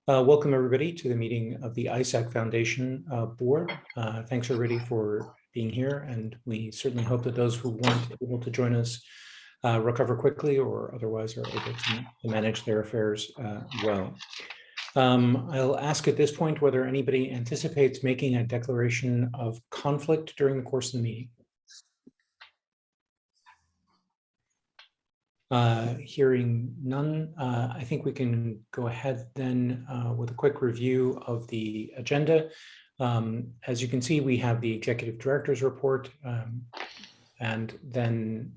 Welcome everybody to the meeting of the ISAC Foundation Board. Thanks everybody for being here, and we certainly hope that those who weren't able to join us recover quickly or otherwise are able to manage their affairs well. I'll ask at this point whether anybody anticipates making a declaration of conflict during the course of the meeting. Hearing none, I think we can go ahead then with a quick review of the agenda. As you can see, we have the Executive Director's report and then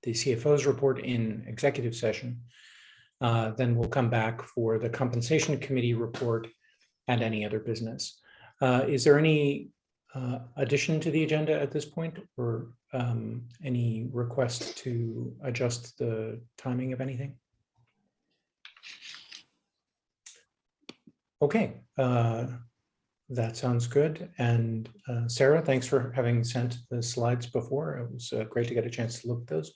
the CFO's report in executive session. Then we'll come back for the Compensation Committee report and any other business. Is there any addition to the agenda at this point, or any request to adjust the timing of anything? Okay, that sounds good. And Sarah, thanks for having sent the slides before. It was great to get a chance to look at those.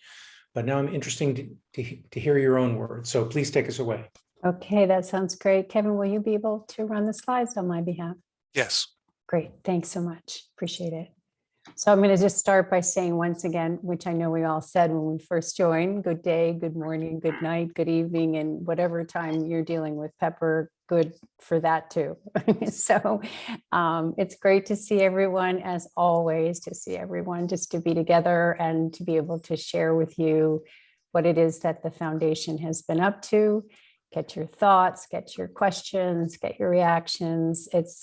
But now I'm interested to hear your own words. So please take us away. Okay, that sounds great. Kevin, will you be able to run the slides on my behalf? Yes. Great, thanks so much. Appreciate it. So I'm going to just start by saying once again, which I know we all said when we first joined, good day, good morning, good night, good evening, and whatever time you're dealing with pepper, good for that too. So it's great to see everyone, as always, to see everyone, just to be together and to be able to share with you what it is that the foundation has been up to. Get your thoughts, get your questions, get your reactions. It's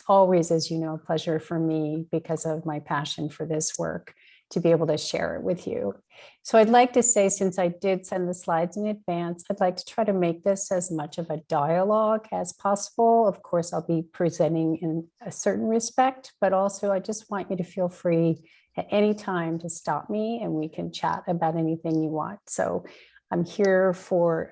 always, as you know, a pleasure for me because of my passion for this work to be able to share it with you. So I'd like to say, since I did send the slides in advance, I'd like to try to make this as much of a dialogue as possible. Of course, I'll be presenting in a certain respect, but also I just want you to feel free at any time to stop me and we can chat about anything you want. So I'm here for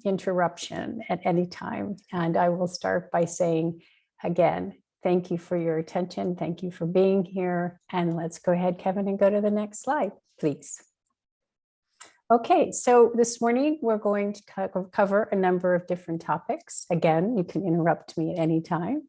interruption at any time. And I will start by saying, again, thank you for your attention. Thank you for being here. And let's go ahead, Kevin, and go to the next slide, please. Okay, so this morning we're going to cover a number of different topics. Again, you can interrupt me at any time.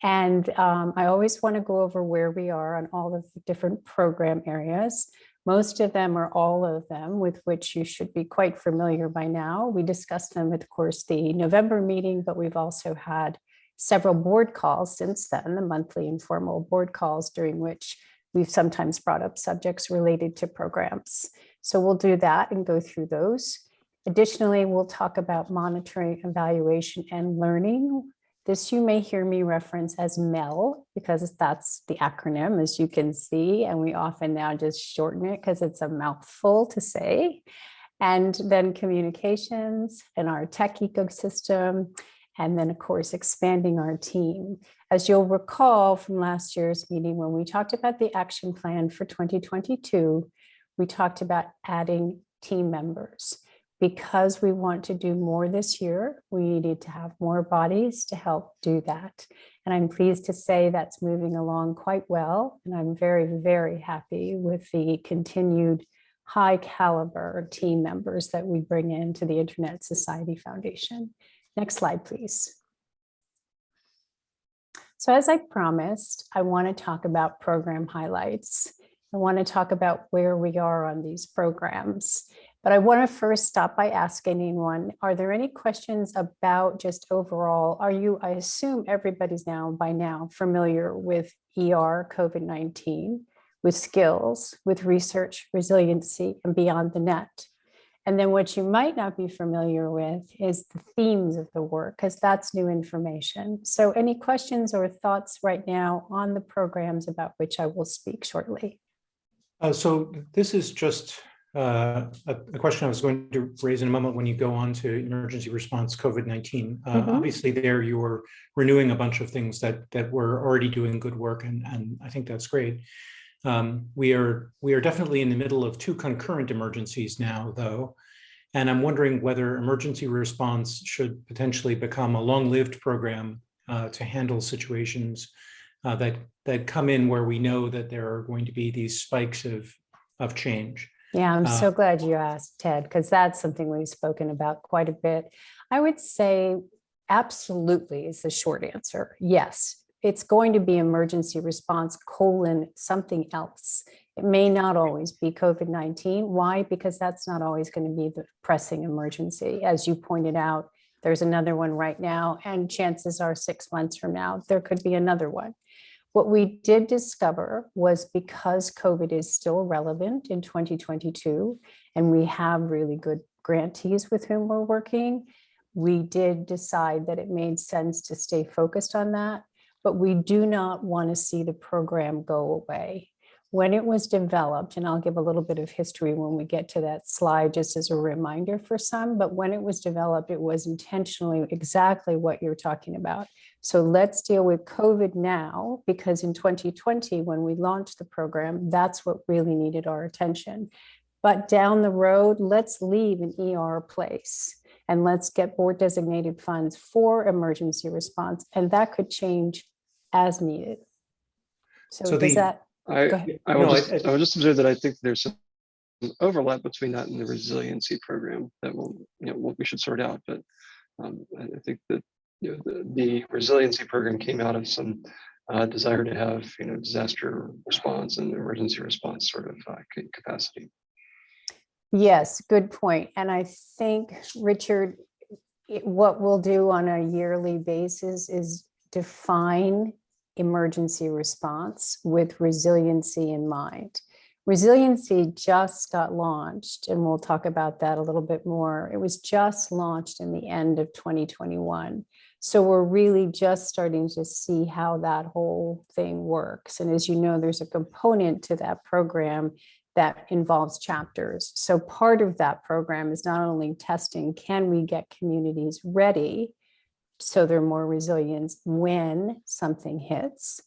And I always want to go over where we are on all of the different program areas. Most of them or all of them with which you should be quite familiar by now. We discussed them at, of course, the November meeting, but we've also had several board calls since then, the monthly informal board calls during which we've sometimes brought up subjects related to programs. So we'll do that and go through those. Additionally, we'll talk about monitoring, evaluation, and learning. This you may hear me reference as MEL because that's the acronym, as you can see, and we often now just shorten it because it's a mouthful to say. And then communications and our tech ecosystem, and then of course expanding our team. As you'll recall from last year's meeting when we talked about the action plan for 2022, we talked about adding team members. Because we want to do more this year, we needed to have more bodies to help do that. And I'm pleased to say that's moving along quite well. And I'm very, very happy with the continued high caliber team members that we bring into the Internet Society Foundation. Next slide, please. So as I promised, I want to talk about program highlights. I want to talk about where we are on these programs. But I want to first stop by asking anyone, are there any questions about just overall, I assume everybody's by now familiar with ER COVID-19, with skills, with research, resiliency, and beyond the net. And then what you might not be familiar with is the themes of the work, because that's new information. So any questions or thoughts right now on the programs about which I will speak shortly? So this is just a question I was going to raise in a moment when you go on to emergency response COVID-19. Obviously there you're renewing a bunch of things that were already doing good work, and I think that's great. We are definitely in the middle of two concurrent emergencies now, though, and I'm wondering whether emergency response should potentially become a long-lived program to handle situations that come in where we know that there are going to be these spikes of change. Yeah, I'm so glad you asked, Ted, because that's something we've spoken about quite a bit. I would say absolutely is the short answer. Yes, it's going to be emergency response something else. It may not always be COVID-19. Why? Because that's not always going to be the pressing emergency. As you pointed out, there's another one right now, and chances are 6 months from now, there could be another one. What we did discover was, because COVID is still relevant in 2022, and we have really good grantees with whom we're working, we did decide that it made sense to stay focused on that, but we do not want to see the program go away. When it was developed, and I'll give a little bit of history when we get to that slide, just as a reminder for some, but when it was developed, it was intentionally exactly what you're talking about. So let's deal with COVID now, because in 2020, when we launched the program, that's what really needed our attention. But down the road, let's leave an ER place and let's get board designated funds for emergency response. And that could change as needed. So does that? I would just observe that I think there's some overlap between that and the resiliency program that we should sort out. But I think that the resiliency program came out of some desire to have disaster response and emergency response sort of capacity. Yes, good point. And I think, Richard, what we'll do on a yearly basis is define emergency response with resiliency in mind. Resiliency just got launched, and we'll talk about that a little bit more. It was just launched in the end of 2021. So we're really just starting to see how that whole thing works. And as you know, there's a component to that program that involves chapters. So part of that program is not only testing, can we get communities ready so they're more resilient when something hits,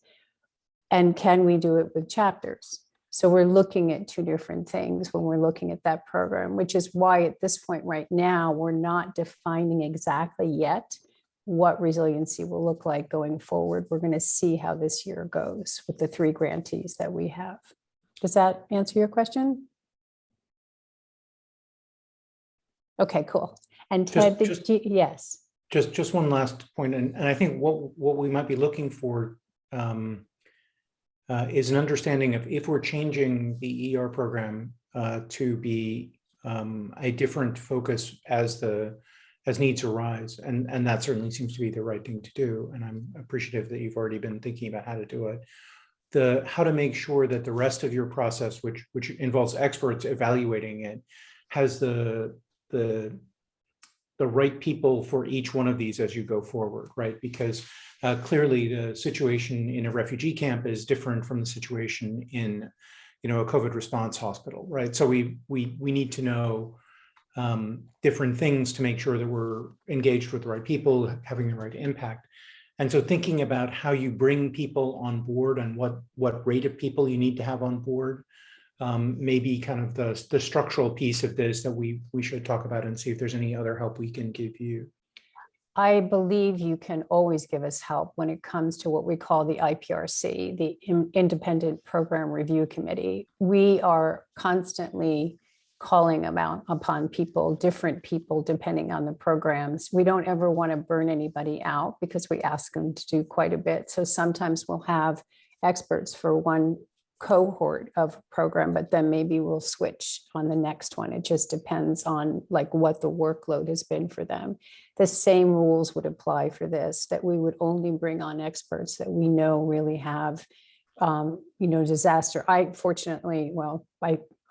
and can we do it with chapters? So we're looking at two different things when we're looking at that program, which is why at this point right now, we're not defining exactly yet what resiliency will look like going forward. We're going to see how this year goes with the 3 grantees that we have. Does that answer your question? Okay, cool. And Ted, yes. Just one last point, and I think what we might be looking for is an understanding of, if we're changing the ER program to be a different focus as needs arise, and that certainly seems to be the right thing to do. And I'm appreciative that you've already been thinking about how to do it. How to make sure that the rest of your process, which involves experts evaluating it, has the right people for each one of these as you go forward, right? Because clearly the situation in a refugee camp is different from the situation in, a COVID response hospital, right? So we need to know different things to make sure that we're engaged with the right people, having the right impact. And so thinking about how you bring people on board and what rate of people you need to have on board, maybe kind of the structural piece of this that we should talk about, and see if there's any other help we can give you. I believe you can always give us help when it comes to what we call the IPRC, the Independent Program Review Committee. We are constantly calling upon people, different people, depending on the programs. We don't ever want to burn anybody out because we ask them to do quite a bit. So sometimes we'll have experts for one cohort of program, but then maybe we'll switch on the next one. It just depends on what the workload has been for them. The same rules would apply for this, that we would only bring on experts that we know really have, disaster.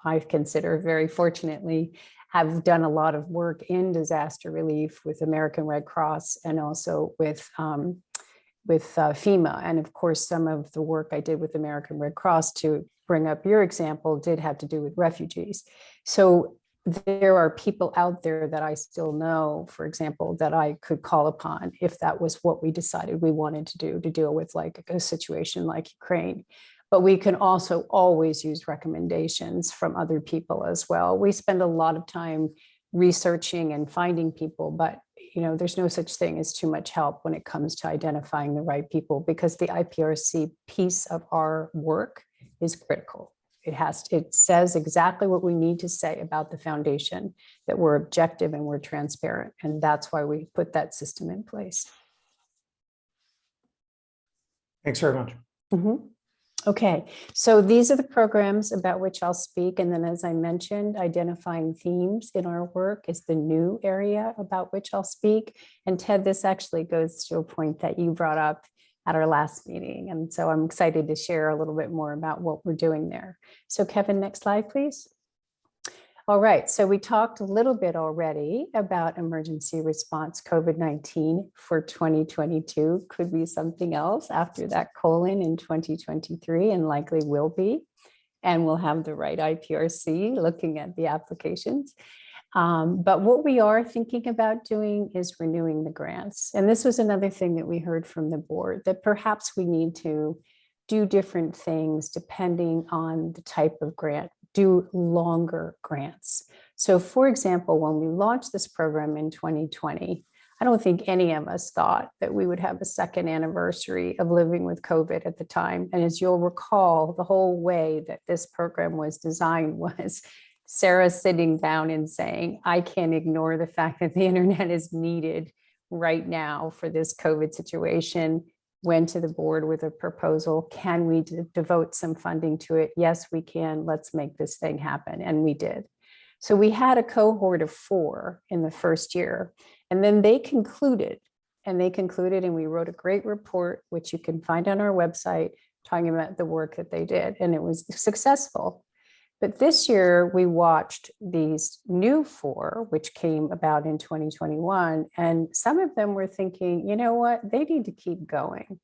I consider very fortunately have done a lot of work in disaster relief with American Red Cross and also with FEMA. And of course, some of the work I did with American Red Cross, to bring up your example, did have to do with refugees. So there are people out there that I still know, for example, that I could call upon if that was what we decided we wanted to do, to deal with a situation like Ukraine. But we can also always use recommendations from other people as well. We spend a lot of time researching and finding people, but there's no such thing as too much help when it comes to identifying the right people, because the IPRC piece of our work is critical. It says exactly what we need to say about the foundation, that we're objective and we're transparent. And that's why we put that system in place. Thanks very much. Okay, so these are the programs about which I'll speak. And then, as I mentioned, identifying themes in our work is the new area about which I'll speak. And Ted, this actually goes to a point that you brought up at our last meeting. And so I'm excited to share a little bit more about what we're doing there. So Kevin, next slide, please. All right, so we talked a little bit already about emergency response COVID-19 for 2022. Could be something else after that colon in 2023, and likely will be. And we'll have the right IPRC looking at the applications. But what we are thinking about doing is renewing the grants. And this was another thing that we heard from the board, that perhaps we need to do different things depending on the type of grant, do longer grants. So for example, when we launched this program in 2020, I don't think any of us thought that we would have a second anniversary of living with COVID at the time. And as you'll recall, the whole way that this program was designed was Sarah sitting down and saying, I can't ignore the fact that the internet is needed right now for this COVID situation. Went to the board with a proposal. Can we devote some funding to it? Yes, we can. Let's make this thing happen. And we did. So we had a cohort of 4 in the first year, and then they concluded, and we wrote a great report, which you can find on our website, talking about the work that they did, and it was successful. But this year we watched these new 4, which came about in 2021. And some of them were thinking, you know what, they need to keep going.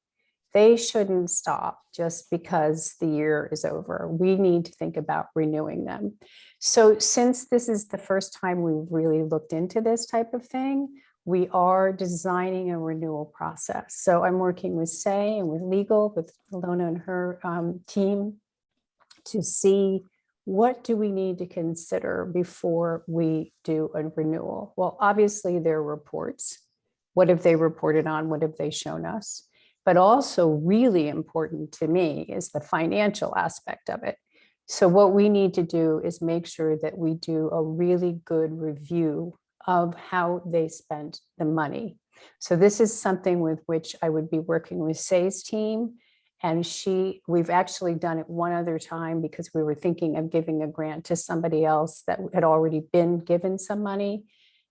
They shouldn't stop just because the year is over. We need to think about renewing them. So since this is the first time we've really looked into this type of thing, we are designing a renewal process. So I'm working with Say and with legal, with Ilona and her team, to see what do we need to consider before we do a renewal? Well, obviously there are reports. What have they reported on? What have they shown us? But also really important to me is the financial aspect of it. So what we need to do is make sure that we do a really good review of how they spent the money. So this is something with which I would be working with Say's team. And we've actually done it one other time because we were thinking of giving a grant to somebody else that had already been given some money.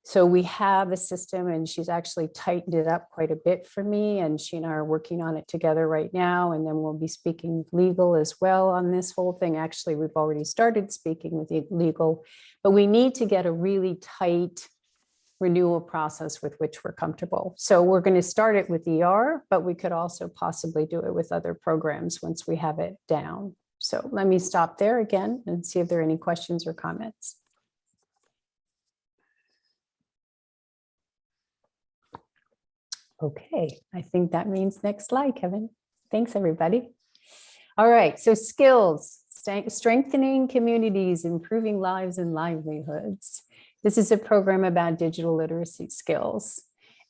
So we have a system, and she's actually tightened it up quite a bit for me. And she and I are working on it together right now. And then we'll be speaking with legal as well on this whole thing. Actually, we've already started speaking with legal, but we need to get a really tight renewal process with which we're comfortable. So we're going to start it with ER, but we could also possibly do it with other programs once we have it down. So let me stop there again and see if there are any questions or comments. Okay, I think that means next slide, Kevin. Thanks, everybody. All right, so skills, strengthening communities, improving lives and livelihoods. This is a program about digital literacy skills.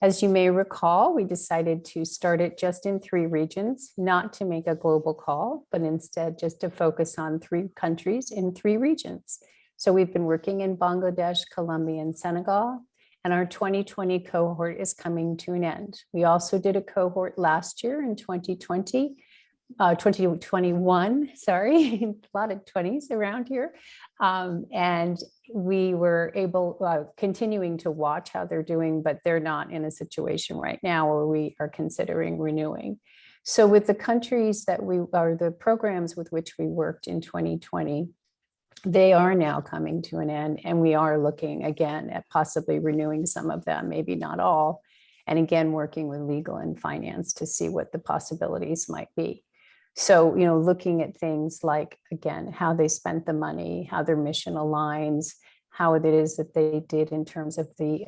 As you may recall, we decided to start it just in 3 regions, not to make a global call, but instead just to focus on 3 countries in 3 regions. So we've been working in Bangladesh, Colombia, and Senegal, and our 2020 cohort is coming to an end. We also did a cohort last year in 2021, sorry, a lot of 20s around here. And we were able, continuing to watch how they're doing, but they're not in a situation right now where we are considering renewing. So with the countries that the programs with which we worked in 2020, they are now coming to an end, and we are looking again at possibly renewing some of them, maybe not all. And again, working with legal and finance to see what the possibilities might be. So, looking at things like, again, how they spent the money, how their mission aligns, how it is that they did in terms of the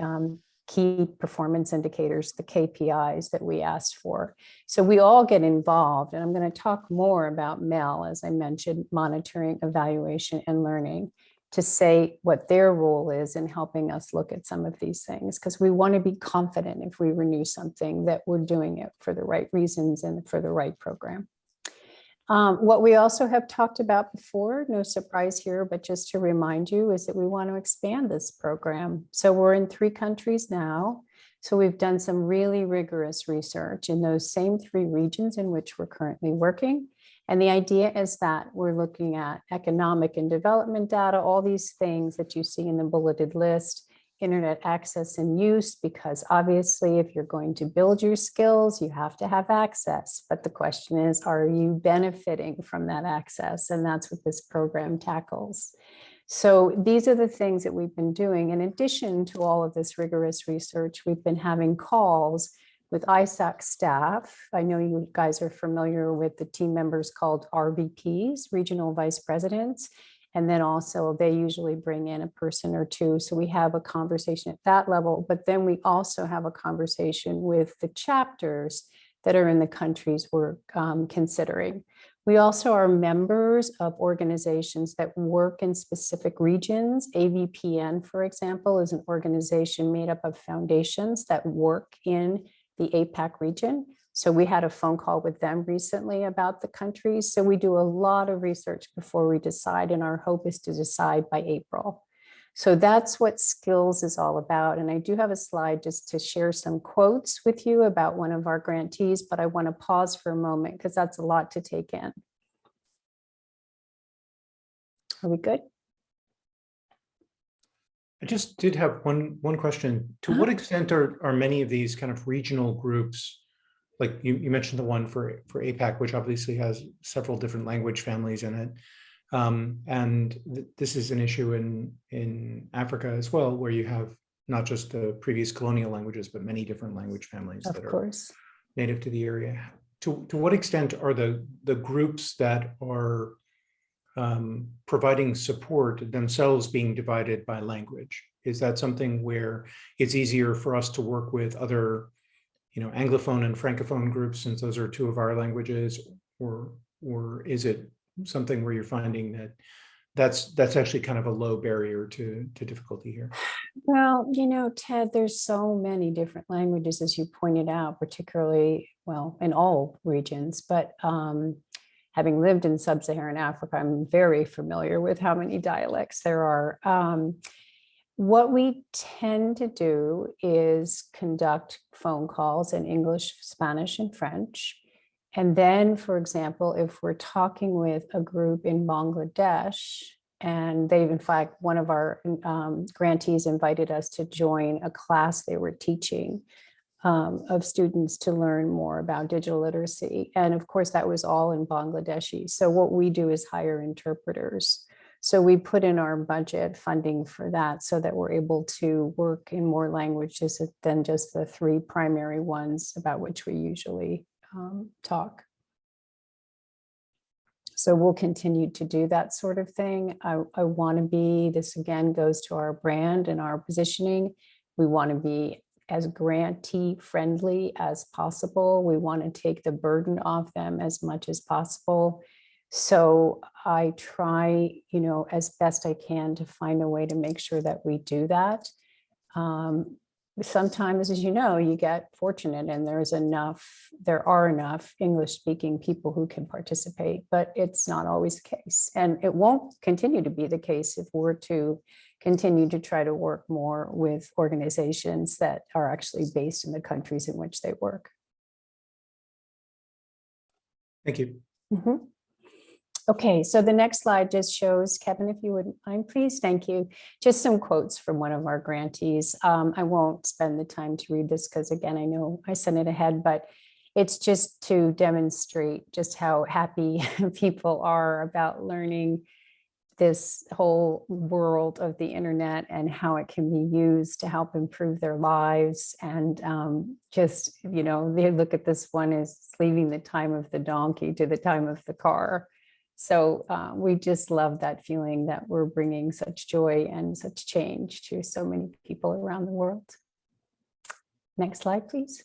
key performance indicators, the KPIs that we asked for. So we all get involved, and I'm going to talk more about MEL, as I mentioned, monitoring, evaluation, and learning, to say what their role is in helping us look at some of these things, because we want to be confident if we renew something that we're doing it for the right reasons and for the right program. What we also have talked about before, no surprise here, but just to remind you, is that we want to expand this program. So we're in 3 countries now. So we've done some really rigorous research in those same 3 regions in which we're currently working. And the idea is that we're looking at economic and development data, all these things that you see in the bulleted list, internet access and use, because obviously if you're going to build your skills, you have to have access. But the question is, are you benefiting from that access? And that's what this program tackles. So these are the things that we've been doing. In addition to all of this rigorous research, we've been having calls with ISAC staff. I know you guys are familiar with the team members called RVPs, Regional Vice Presidents. And then also they usually bring in a person or 2. So we have a conversation at that level, but then we also have a conversation with the chapters that are in the countries we're considering. We also are members of organizations that work in specific regions. AVPN, for example, is an organization made up of foundations that work in the APAC region. So we had a phone call with them recently about the countries. So we do a lot of research before we decide, and our hope is to decide by April. So that's what skills is all about. And I do have a slide just to share some quotes with you about one of our grantees, but I want to pause for a moment because that's a lot to take in. Are we good? I just did have one question. To what extent are many of these kind of regional groups, like you mentioned the one for APAC, which obviously has several different language families in it. This is an issue in Africa as well, where you have not just the previous colonial languages, but many different language families that are native to the area. To what extent are the groups that are providing support themselves being divided by language? Is that something where it's easier for us to work with other Anglophone and Francophone groups, since those are 2 of our languages, or is it something where you're finding that that's actually kind of a low barrier to difficulty here? Well, Ted, there's so many different languages, as you pointed out, particularly, well, in all regions, but having lived in sub-Saharan Africa, I'm very familiar with how many dialects there are. What we tend to do is conduct phone calls in English, Spanish, and French. And then, for example, if we're talking with a group in Bangladesh, and they've, in fact, one of our grantees invited us to join a class they were teaching of students to learn more about digital literacy. And of course, that was all in Bangladeshi. So what we do is hire interpreters. So we put in our budget funding for that so that we're able to work in more languages than just the 3 primary ones about which we usually talk. So we'll continue to do that sort of thing. I want to be, this again goes to our brand and our positioning. We want to be as grantee friendly as possible. We want to take the burden off them as much as possible. So I try, as best I can to find a way to make sure that we do that. Sometimes, as you know, you get fortunate and there are enough English speaking people who can participate, but it's not always the case. And it won't continue to be the case if we're to continue to try to work more with organizations that are actually based in the countries in which they work. Thank you. Mm-hmm. Okay, so the next slide just shows, Kevin, if you wouldn't mind, please, thank you. Just some quotes from one of our grantees. I won't spend the time to read this because, again, I know I sent it ahead, but it's just to demonstrate just how happy people are about learning this whole world of the internet and how it can be used to help improve their lives. And just, they look at this one as leaving the time of the donkey to the time of the car. So we just love that feeling that we're bringing such joy and such change to so many people around the world. Next slide, please.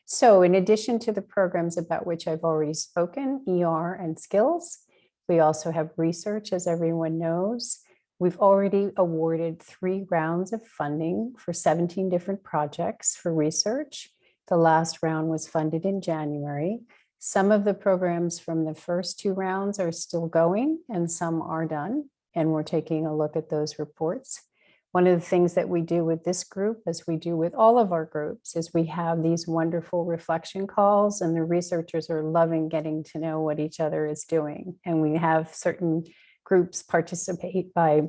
So in addition to the programs about which I've already spoken, ER and skills, we also have research, as everyone knows. We've already awarded 3 rounds of funding for 17 different projects for research. The last round was funded in January. Some of the programs from the first 2 rounds are still going and some are done. And we're taking a look at those reports. One of the things that we do with this group, as we do with all of our groups, is we have these wonderful reflection calls, and the researchers are loving getting to know what each other is doing. And we have certain groups participate by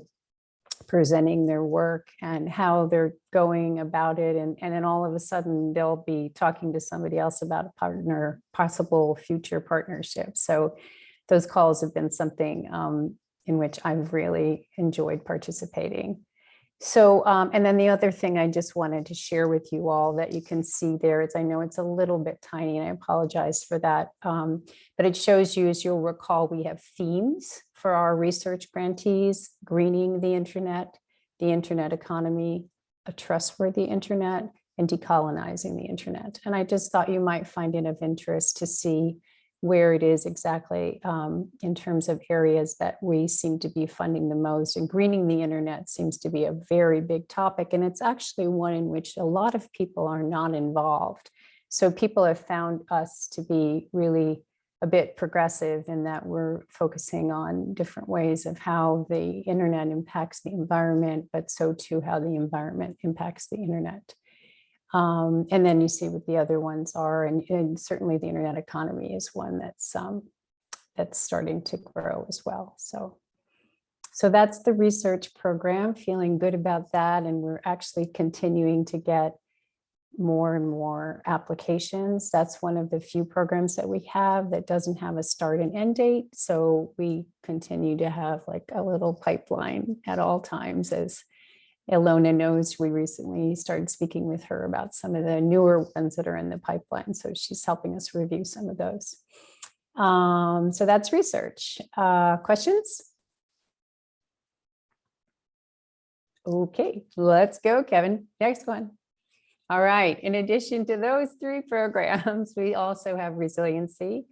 presenting their work and how they're going about it. And then all of a sudden they'll be talking to somebody else about a possible future partnership. So those calls have been something in which I've really enjoyed participating. So, and then the other thing I just wanted to share with you all that you can see there is, I know it's a little bit tiny and I apologize for that, but it shows you, as you'll recall, we have themes for our research grantees: greening the internet economy, a trustworthy internet, and decolonizing the internet. And I just thought you might find it of interest to see where it is exactly in terms of areas that we seem to be funding the most. And greening the internet seems to be a very big topic. And it's actually one in which a lot of people are not involved. So people have found us to be really a bit progressive in that we're focusing on different ways of how the internet impacts the environment, but so too how the environment impacts the internet. And then you see what the other ones are, and certainly the internet economy is one that's starting to grow as well. So that's the research program, feeling good about that. And we're actually continuing to get more and more applications. That's one of the few programs that we have that doesn't have a start and end date. So we continue to have like a little pipeline at all times. As Ilona knows, we recently started speaking with her about some of the newer ones that are in the pipeline. So she's helping us review some of those. So that's research. Questions? Okay, let's go, Kevin. Next one. All right, in addition to those 3 programs, we also have resiliency.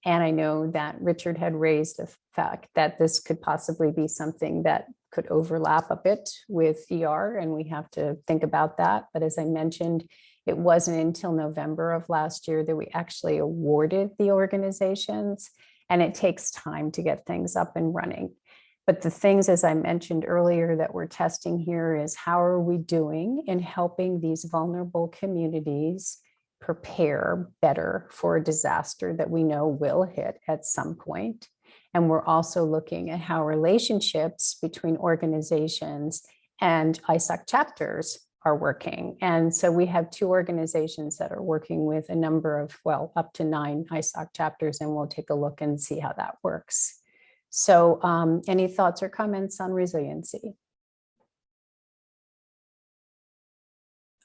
And I know that Richard had raised the fact that this could possibly be something that could overlap a bit with ER, and we have to think about that. But as I mentioned, it wasn't until November of last year that we actually awarded the organizations, and it takes time to get things up and running. But the things, as I mentioned earlier, that we're testing here is how are we doing in helping these vulnerable communities prepare better for a disaster that we know will hit at some point. And we're also looking at how relationships between organizations and ISOC chapters are working. And so we have 2 organizations that are working with a number of, well, up to 9 ISOC chapters, and we'll take a look and see how that works. So any thoughts or comments on resiliency?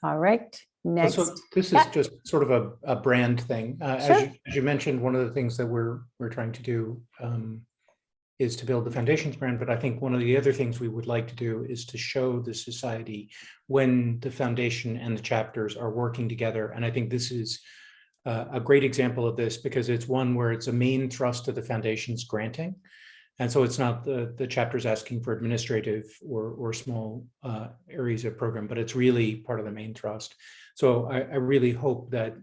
All right. Next. So this is just sort of a brand thing. Sure. As you mentioned, one of the things that we're trying to do is to build the foundation's brand. But I think one of the other things we would like to do is to show the society when the foundation and the chapters are working together. And I think this is a great example of this, because it's one where it's a main thrust of the foundation's granting. And so it's not the chapters asking for administrative or small areas of program, but it's really part of the main thrust. So I really hope that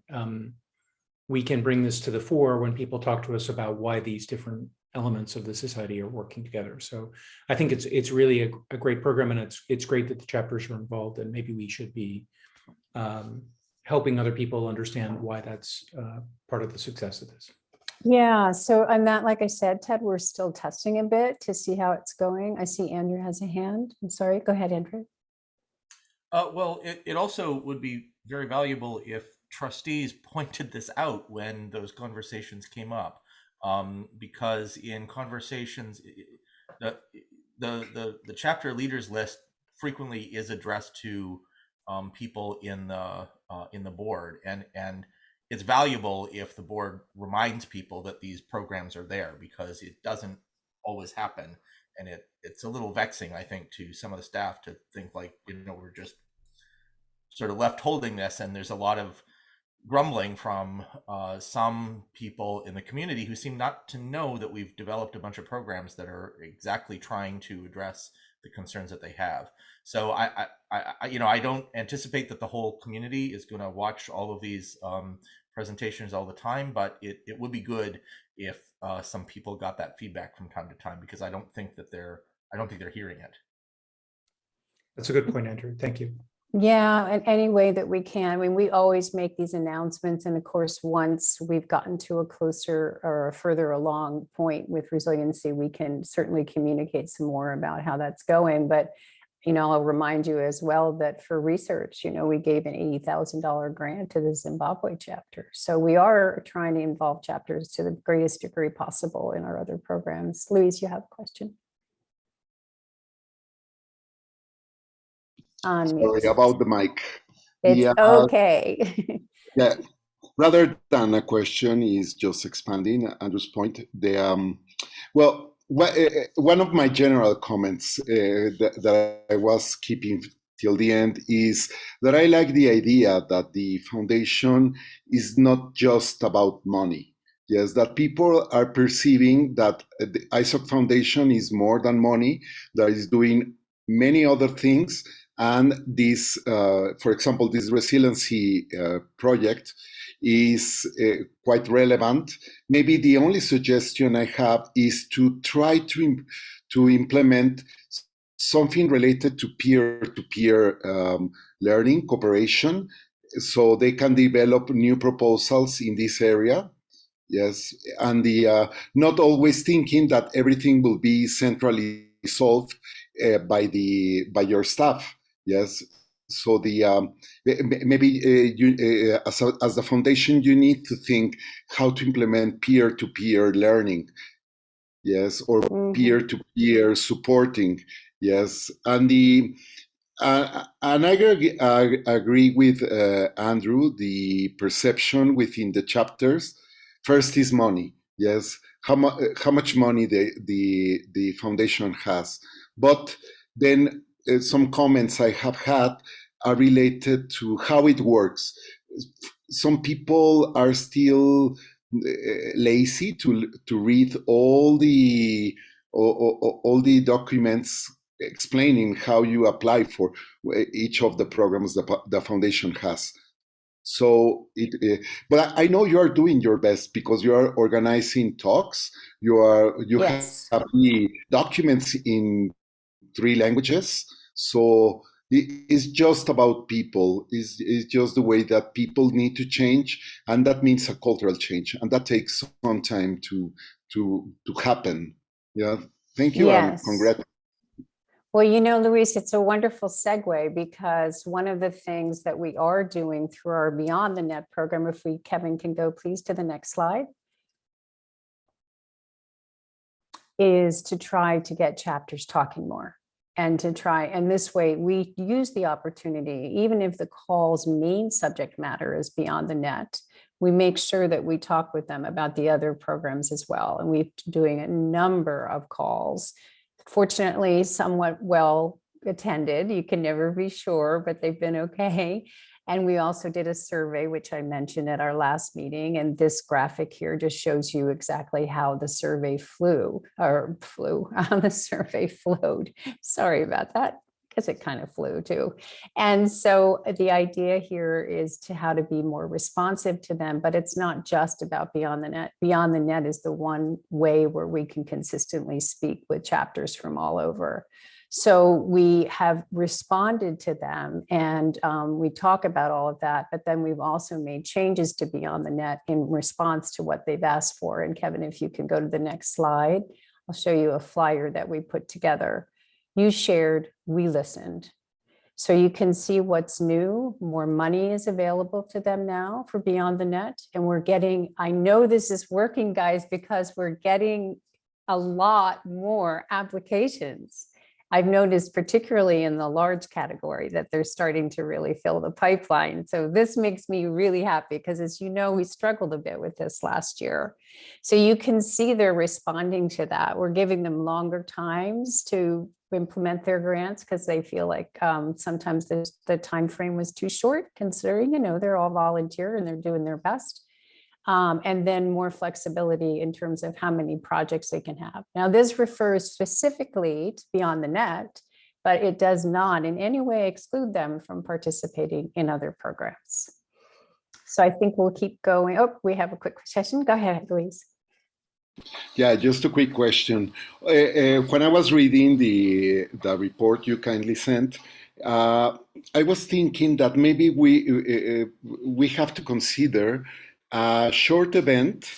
we can bring this to the fore when people talk to us about why these different elements of the society are working together. So I think it's really a great program, and it's great that the chapters are involved, and maybe we should be helping other people understand why that's part of the success of this. Yeah, so on that, like I said, Ted, we're still testing a bit to see how it's going. I see Andrew has a hand. I'm sorry, go ahead, Andrew. Well, it also would be very valuable if trustees pointed this out when those conversations came up, because in conversations, the chapter leaders list frequently is addressed to people in the board, and it's valuable if the board reminds people that these programs are there, because it doesn't always happen. And it's a little vexing, I think, to some of the staff to think like, we're just sort of left holding this. And there's a lot of grumbling from some people in the community who seem not to know that we've developed a bunch of programs that are exactly trying to address the concerns that they have. So I don't anticipate that the whole community is going to watch all of these presentations all the time, but it would be good if some people got that feedback from time to time, because I don't think they're hearing it. That's a good point, Andrew. Thank you. Yeah, in any way that we can. I mean, we always make these announcements. And of course, once we've gotten to a closer or a further along point with resiliency, we can certainly communicate some more about how that's going. But, I'll remind you as well that for research, we gave an $80,000 grant to the Zimbabwe chapter. So we are trying to involve chapters to the greatest degree possible in our other programs. Louise, you have a question? Sorry about the mic. It's okay. Yeah, rather than a question, is just expanding Andrew's point. One of my general comments that I was keeping till the end is that I like the idea that the foundation is not just about money. Yes, that people are perceiving that the ISOC Foundation is more than money, that is doing many other things. And this, for example, this resiliency project is quite relevant. Maybe the only suggestion I have is to try to implement something related to peer-to-peer learning, cooperation, so they can develop new proposals in this area. Yes, and not always thinking that everything will be centrally solved by your staff. Yes, so maybe as the foundation, you need to think how to implement peer-to-peer learning. Yes, or peer-to-peer supporting. Yes, and I agree with Andrew. The perception within the chapters first is money. Yes, how much money the foundation has, but then some comments I have had are related to how it works. Some people are still lazy to read all the documents explaining how you apply for each of the programs the foundation has. So but I know you are doing your best because you are organizing talks. You Yes. have the documents in 3 languages. So it's just about people. It's just the way that people need to change, and that means a cultural change, and that takes some time to happen. Yeah. Thank you, and congrats. Well, Luis, it's a wonderful segue, because one of the things that we are doing through our Beyond the Net program, if Kevin can go please to the next slide, is to try to get chapters talking more. And this way we use the opportunity, even if the call's main subject matter is Beyond the Net, we make sure that we talk with them about the other programs as well. And we've been doing a number of calls, fortunately, somewhat well attended. You can never be sure, but they've been okay. And we also did a survey, which I mentioned at our last meeting. And this graphic here just shows you exactly how the survey the survey flowed. Sorry about that, because it kind of flew too. And so the idea here is how to be more responsive to them, but it's not just about Beyond the Net. Beyond the Net is the one way where we can consistently speak with chapters from all over. So we have responded to them, and we talk about all of that, but then we've also made changes to Beyond the Net in response to what they've asked for. And Kevin, if you can go to the next slide, I'll show you a flyer that we put together. You shared, we listened. So you can see what's new. More money is available to them now for Beyond the Net. And we're getting, I know this is working, guys, because we're getting a lot more applications. I've noticed, particularly in the large category, that they're starting to really fill the pipeline. So this makes me really happy, because as you know, we struggled a bit with this last year. So you can see they're responding to that. We're giving them longer times to implement their grants, because they feel like sometimes the time frame was too short, considering, they're all volunteer and they're doing their best. And then more flexibility in terms of how many projects they can have. Now, this refers specifically to Beyond the Net, but it does not in any way exclude them from participating in other programs. So I think we'll keep going. Oh, we have a quick session. Go ahead, Louise. Yeah, just a quick question. When I was reading the report you kindly sent, I was thinking that maybe we have to consider a short event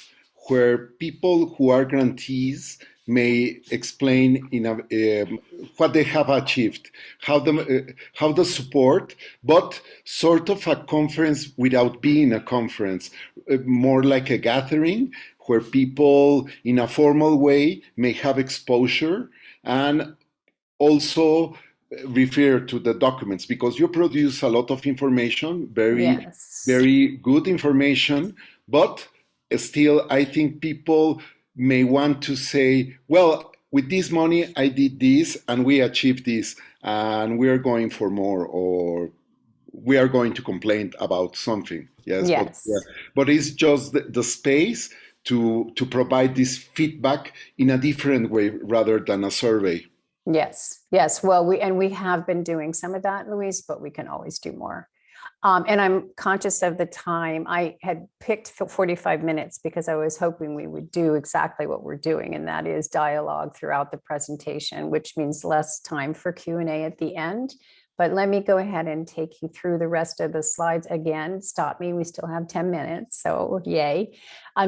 where people who are grantees may explain what they have achieved, how the support, but sort of a conference without being a conference, more like a gathering where people in a formal way may have exposure and also refer to the documents, because you produce a lot of information, Yes. very good information, but still I think people may want to say, well, with this money I did this and we achieved this and we're going for more, or we are going to complain about something. Yes. But it's just the space to provide this feedback in a different way rather than a survey. Yes. Well, we have been doing some of that, Louise, but we can always do more. And I'm conscious of the time. I had picked 45 minutes because I was hoping we would do exactly what we're doing, and that is dialogue throughout the presentation, which means less time for Q&A at the end. But let me go ahead and take you through the rest of the slides again. Stop me, we still have 10 minutes, so yay.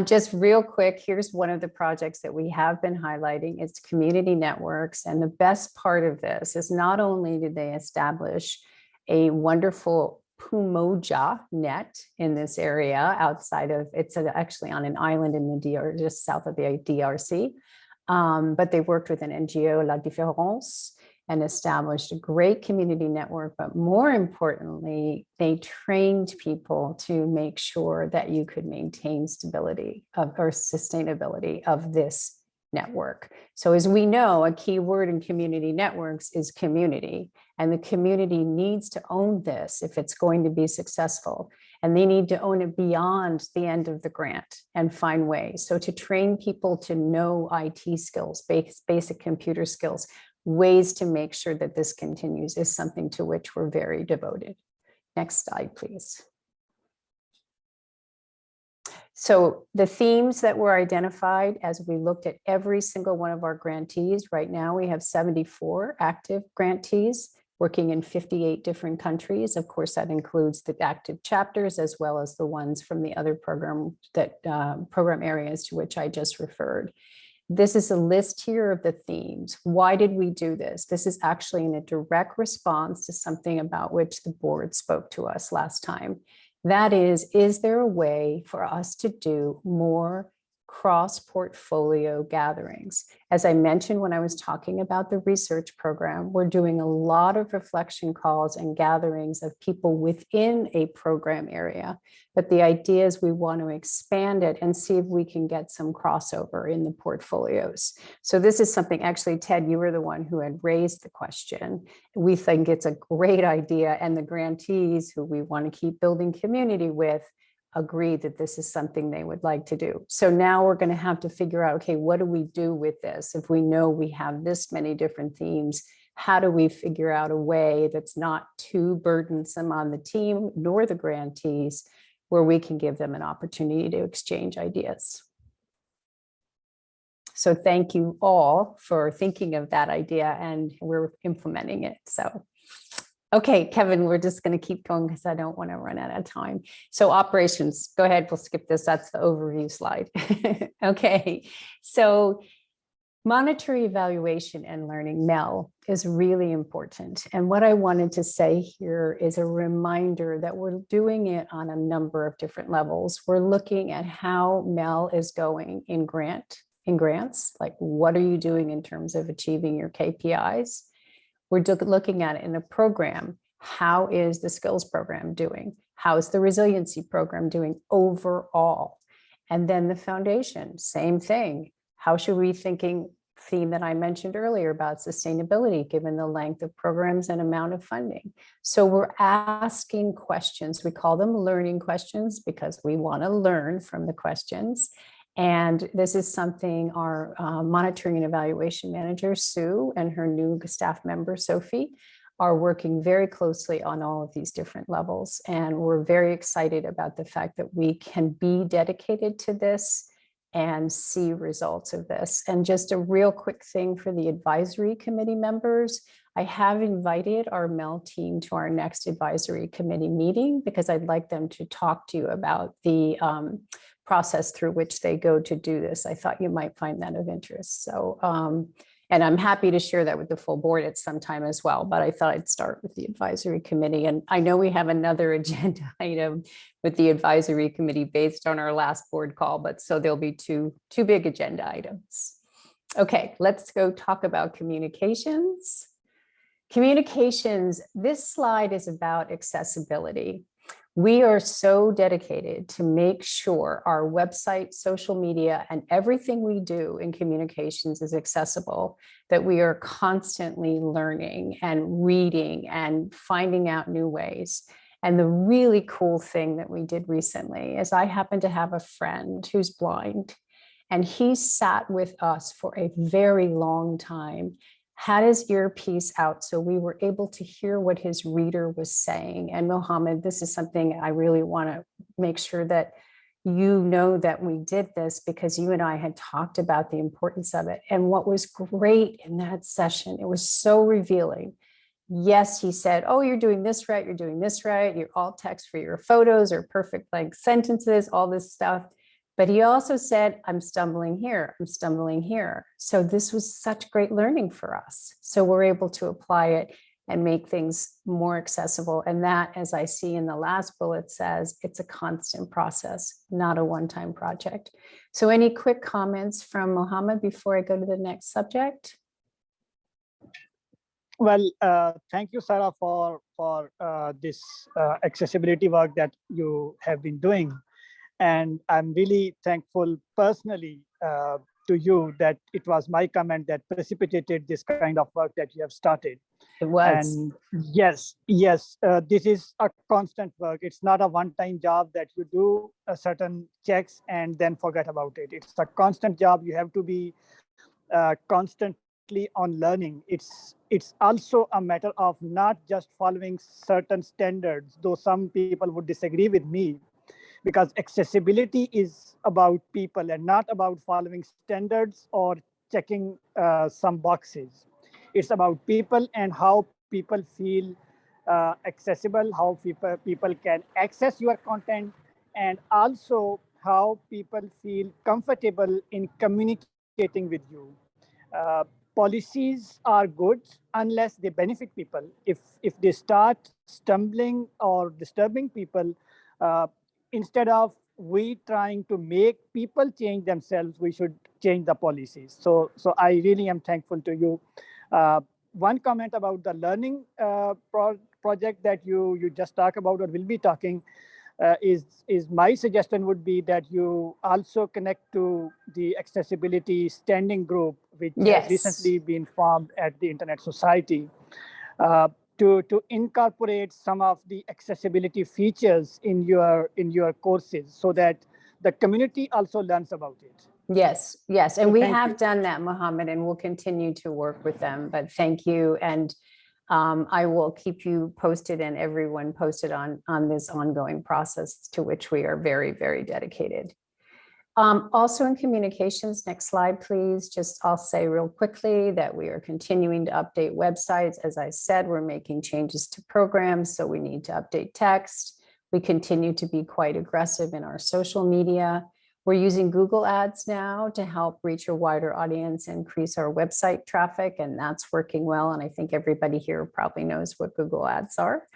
Just real quick, here's one of the projects that we have been highlighting. It's community networks. And the best part of this is not only did they establish a wonderful Pumoja net in this area outside of, it's actually on an island in the DR, just south of the DRC, but they worked with an NGO, La Différence, and established a great community network. But more importantly, they trained people to make sure that you could maintain stability or sustainability of this network. So as we know, a key word in community networks is community, and the community needs to own this if it's going to be successful. And they need to own it beyond the end of the grant and find ways. So to train people to know IT skills, basic computer skills, ways to make sure that this continues is something to which we're very devoted. Next slide, please. So the themes that were identified as we looked at every single one of our grantees, right now we have 74 active grantees working in 58 different countries. Of course, that includes the active chapters as well as the ones from the other program areas to which I just referred. This is a list here of the themes. Why did we do this? This is actually in a direct response to something about which the board spoke to us last time. That is there a way for us to do more cross-portfolio gatherings? As I mentioned when I was talking about the research program, we're doing a lot of reflection calls and gatherings of people within a program area. But the idea is we want to expand it and see if we can get some crossover in the portfolios. So this is something, actually, Ted, you were the one who had raised the question. We think it's a great idea, and the grantees who we want to keep building community with agree that this is something they would like to do. So now we're going to have to figure out, okay, what do we do with this? If we know we have this many different themes, how do we figure out a way that's not too burdensome on the team nor the grantees, where we can give them an opportunity to exchange ideas? So thank you all for thinking of that idea, and we're implementing it. So okay, Kevin, we're just going to keep going because I don't want to run out of time. So operations, go ahead, we'll skip this. That's the overview slide. Okay, so monitoring, evaluation, and learning, MEL, is really important. And what I wanted to say here is a reminder that we're doing it on a number of different levels. We're looking at how MEL is going in grants, like what are you doing in terms of achieving your KPIs? We're looking at it in a program. How is the skills program doing? How is the resiliency program doing overall? And then the foundation, same thing. How should we thinking theme that I mentioned earlier about sustainability, given the length of programs and amount of funding? So we're asking questions. We call them learning questions because we want to learn from the questions. And this is something our monitoring and evaluation manager, Sue, and her new staff member, Sophie, are working very closely on all of these different levels. And we're very excited about the fact that we can be dedicated to this and see results of this. And just a real quick thing for the advisory committee members, I have invited our MEL team to our next advisory committee meeting because I'd like them to talk to you about the process through which they go to do this. I thought you might find that of interest. So, and I'm happy to share that with the full board at some time as well, but I thought I'd start with the advisory committee. And I know we have another agenda item with the advisory committee based on our last board call, but so there'll be two big agenda items. Okay, let's go talk about communications. Communications, this slide is about accessibility. We are so dedicated to make sure our website, social media, and everything we do in communications is accessible, that we are constantly learning and reading and finding out new ways. And the really cool thing that we did recently is I happen to have a friend who's blind, and he sat with us for a very long time, had his earpiece out so we were able to hear what his reader was saying. And Mohammed, this is something I really want to make sure that you know that we did this because you and I had talked about the importance of it. And what was great in that session, it was so revealing. Yes, he said, oh, you're doing this right, you're doing this right, your alt text for your photos are perfect length sentences, all this stuff. But he also said, I'm stumbling here, I'm stumbling here. So this was such great learning for us. So we're able to apply it and make things more accessible. And that, as I see in the last bullet, says it's a constant process, not a one-time project. So any quick comments from Mohammed before I go to the next subject? Well, thank you, Sarah, for this accessibility work that you have been doing. And I'm really thankful personally to you that it was my comment that precipitated this kind of work that you have started. It was. And yes, this is a constant work. It's not a one-time job that you do a certain checks and then forget about it. It's a constant job. You have to be constantly on learning. It's also a matter of not just following certain standards, though some people would disagree with me, because accessibility is about people and not about following standards or checking some boxes. It's about people and how people feel accessible, how people can access your content, and also how people feel comfortable in communicating with you. Policies are good unless they benefit people. If they start stumbling or disturbing people, instead of we trying to make people change themselves, we should change the policies. So I really am thankful to you. One comment about the learning project that you just talked about or will be talking is my suggestion would be that you also connect to the accessibility standing group, which has recently been formed at the Internet Society. To incorporate some of the accessibility features in your courses so that the community also learns about it. Yes, and so we have done that, Mohammed, and we'll continue to work with them. But thank you. And I will keep you posted and everyone posted on this ongoing process to which we are very, very dedicated. Also in communications, next slide, please. Just I'll say real quickly that we are continuing to update websites. As I said, we're making changes to programs, so we need to update text. We continue to be quite aggressive in our social media. We're using Google Ads now to help reach a wider audience, increase our website traffic, and that's working well. And I think everybody here probably knows what Google Ads are.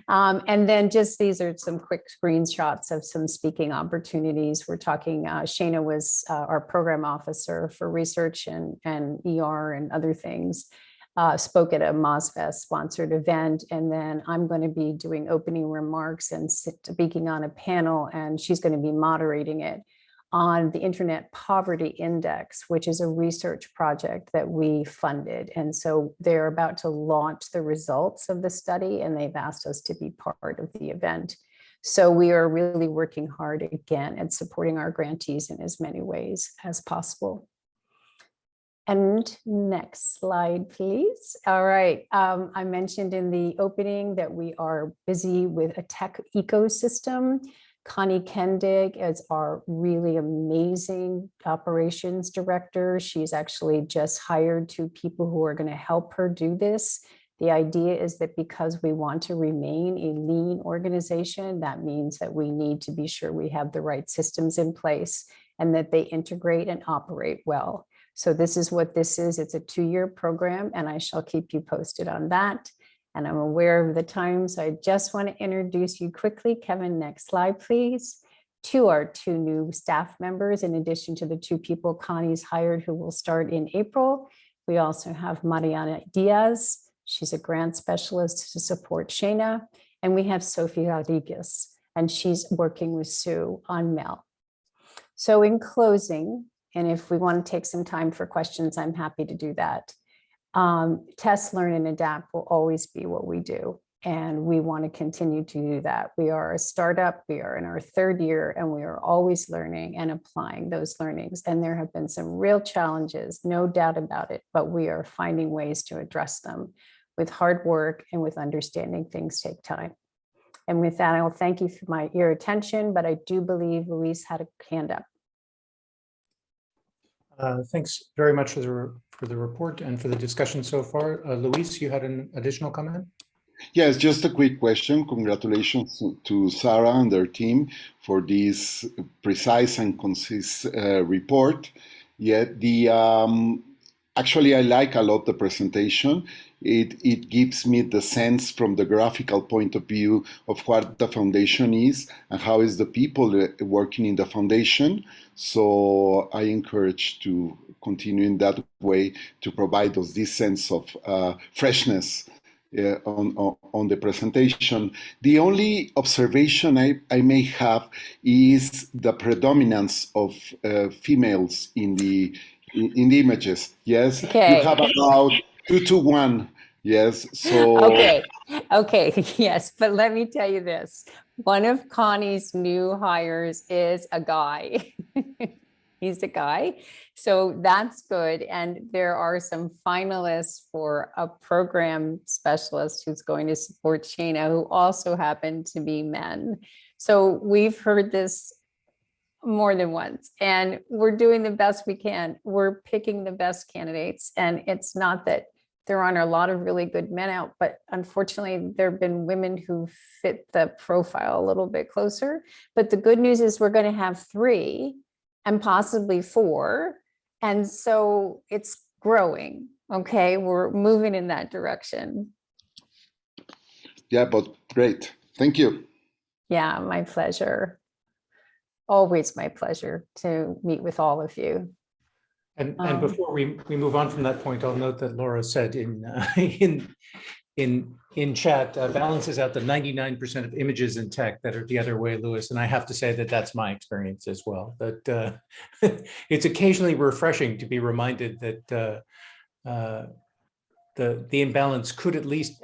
And then just these are some quick screenshots of some speaking opportunities. We're talking, Shana was our program officer for research and ER and other things. Spoke at a MozFest sponsored event, and then I'm going to be doing opening remarks and speaking on a panel, and she's going to be moderating it on the Internet Poverty Index, which is a research project that we funded. And so they're about to launch the results of the study, and they've asked us to be part of the event. So we are really working hard again at supporting our grantees in as many ways as possible. And next slide, please. All right. I mentioned in the opening that we are busy with a tech ecosystem. Connie Kendig is our really amazing operations director. She's actually just hired 2 people who are going to help her do this. The idea is that because we want to remain a lean organization, that means that we need to be sure we have the right systems in place and that they integrate and operate well. So this is what this is. It's a 2-year program, and I shall keep you posted on that. And I'm aware of the time, so I just want to introduce you quickly. Kevin, next slide, please. To our 2 new staff members, in addition to the 2 people Connie's hired who will start in April. We also have Mariana Diaz. She's a grant specialist to support Shana. And we have Sophie Rodriguez, and she's working with Sue on Mel. So in closing, and if we want to take some time for questions, I'm happy to do that. Test, learn, and adapt will always be what we do. And we want to continue to do that. We are a startup, we are in our 3rd year, and we are always learning and applying those learnings. And there have been some real challenges, no doubt about it, but we are finding ways to address them with hard work and with understanding things take time. And with that, I will thank you for your attention, but I do believe Luis had a hand up. Thanks very much for the report and for the discussion so far. Luis, you had an additional comment? Yes, just a quick question. Congratulations to Sarah and their team for this precise and concise report. Actually, I like a lot the presentation. It gives me the sense from the graphical point of view of what the foundation is and how is the people working in the foundation. So I encourage to continue in that way to provide us this sense of freshness on the presentation. The only observation I may have is the predominance of females in the images. Yes, Okay. You have about 2 to 1. Yes, so Okay, yes, but let me tell you this. One of Connie's new hires is a guy. He's a guy, so that's good. And there are some finalists for a program specialist who's going to support Shana, who also happen to be men. So we've heard this more than once, and we're doing the best we can. We're picking the best candidates, and it's not that there aren't a lot of really good men out, but unfortunately there have been women who fit the profile a little bit closer. But the good news is we're going to have 3 and possibly 4, and so it's growing. Okay, we're moving in that direction. Yeah, but great. Thank you. Yeah, my pleasure. Always my pleasure to meet with all of you. And before we move on from that point, I'll note that Laura said in chat, balances out the 99% of images in tech that are the other way, Louis. And I have to say that that's my experience as well. That it's occasionally refreshing to be reminded that the imbalance could at least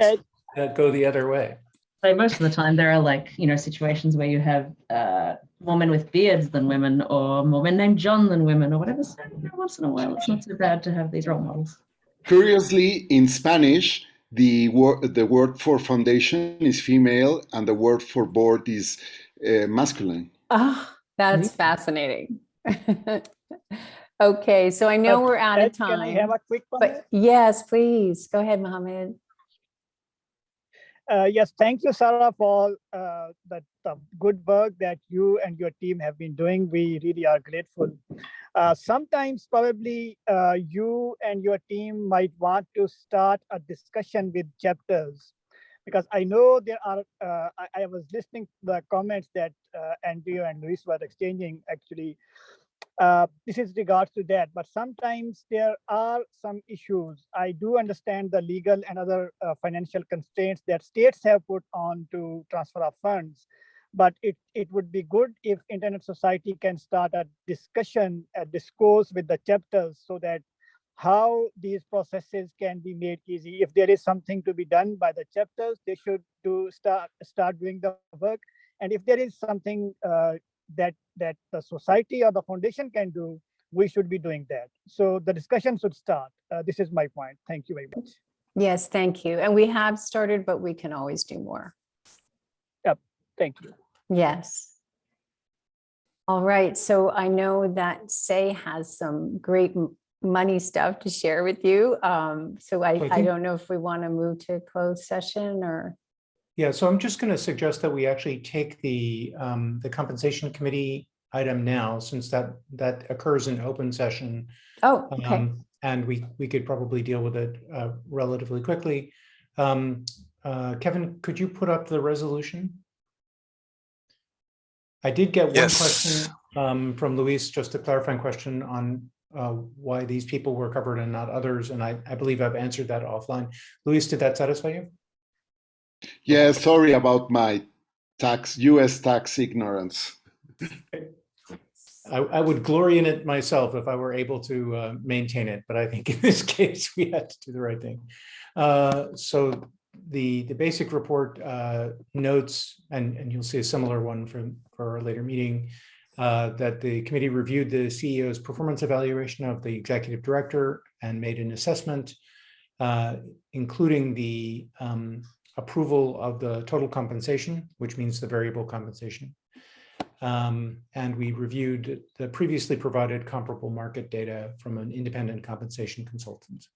go the other way. So most of the time there are situations where you have more men with beards than women, or more men named John than women, or whatever. So once in a while, it's not so bad to have these role models. Curiously, in Spanish, the word for foundation is female and the word for board is masculine. Oh, that's fascinating. Okay, so I know we're out of time. Can I have a quick comment? But yes, please. Go ahead, Mohammed. Yes, thank you, Sarah, for the good work that you and your team have been doing. We really are grateful. Sometimes probably you and your team might want to start a discussion with chapters, because I know there are, I was listening to the comments that Andrea and Luis were exchanging actually. This is regards to that, but sometimes there are some issues. I do understand the legal and other financial constraints that states have put on to transfer of funds, but it would be good if Internet Society can start a discussion, a discourse with the chapters, so that how these processes can be made easy. If there is something to be done by the chapters, they should start doing the work. And if there is something that the society or the foundation can do, we should be doing that. So the discussion should start. This is my point. Thank you very much. Yes, thank you. And we have started, but we can always do more. Thank you. Yes. All right. So I know that Say has some great money stuff to share with you. So I think- don't know if we want to move to closed session or. Yeah, so I'm just going to suggest that we actually take the compensation committee item now, since that occurs in open session. Oh, okay. And we could probably deal with it relatively quickly. Kevin, could you put up the resolution? I did get one Yes. question from Luis, just a clarifying question on why these people were covered and not others, and I believe I've answered that offline. Luis, did that satisfy you? Yeah, sorry about my U.S. tax ignorance. I would glory in it myself if I were able to maintain it, but I think in this case we had to do the right thing. So the basic report notes, and you'll see a similar one for a later meeting, that the committee reviewed the CEO's performance evaluation of the executive director and made an assessment, including the approval of the total compensation, which means the variable compensation. And we reviewed the previously provided comparable market data from an independent compensation consultant.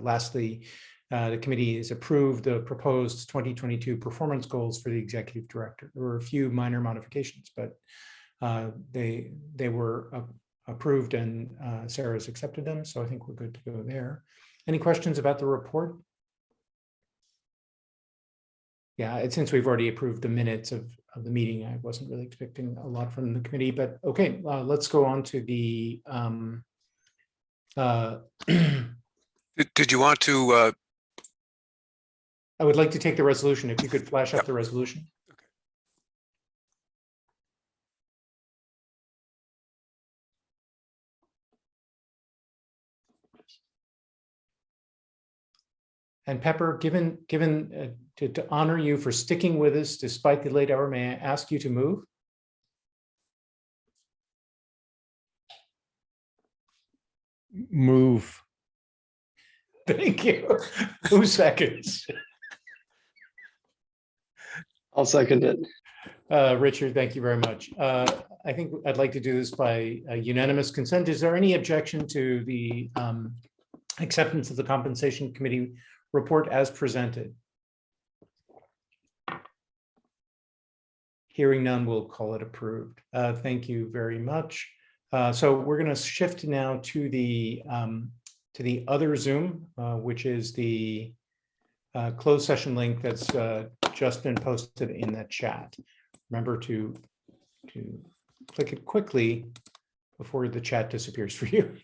Lastly, the committee has approved the proposed 2022 performance goals for the executive director. There were a few minor modifications, but they were approved, and Sarah's accepted them. So I think we're good to go there. Any questions about the report? Yeah, since we've already approved the minutes of the meeting, I wasn't really expecting a lot from the committee, but okay, let's go on to the. Did you want to? I would like to take the resolution. If you could flash up the resolution. And Pepper, given to honor you for sticking with us despite the late hour, may I ask you to move? Move. Thank you. Who seconds? I'll second it. Richard, thank you very much. I think I'd like to do this by unanimous consent. Is there any objection to the acceptance of the compensation committee report as presented? Hearing none, we'll call it approved. Thank you very much. So we're going to shift now to the other Zoom, which is the closed session link that's just been posted in the chat. Remember to click it quickly before the chat disappears for you.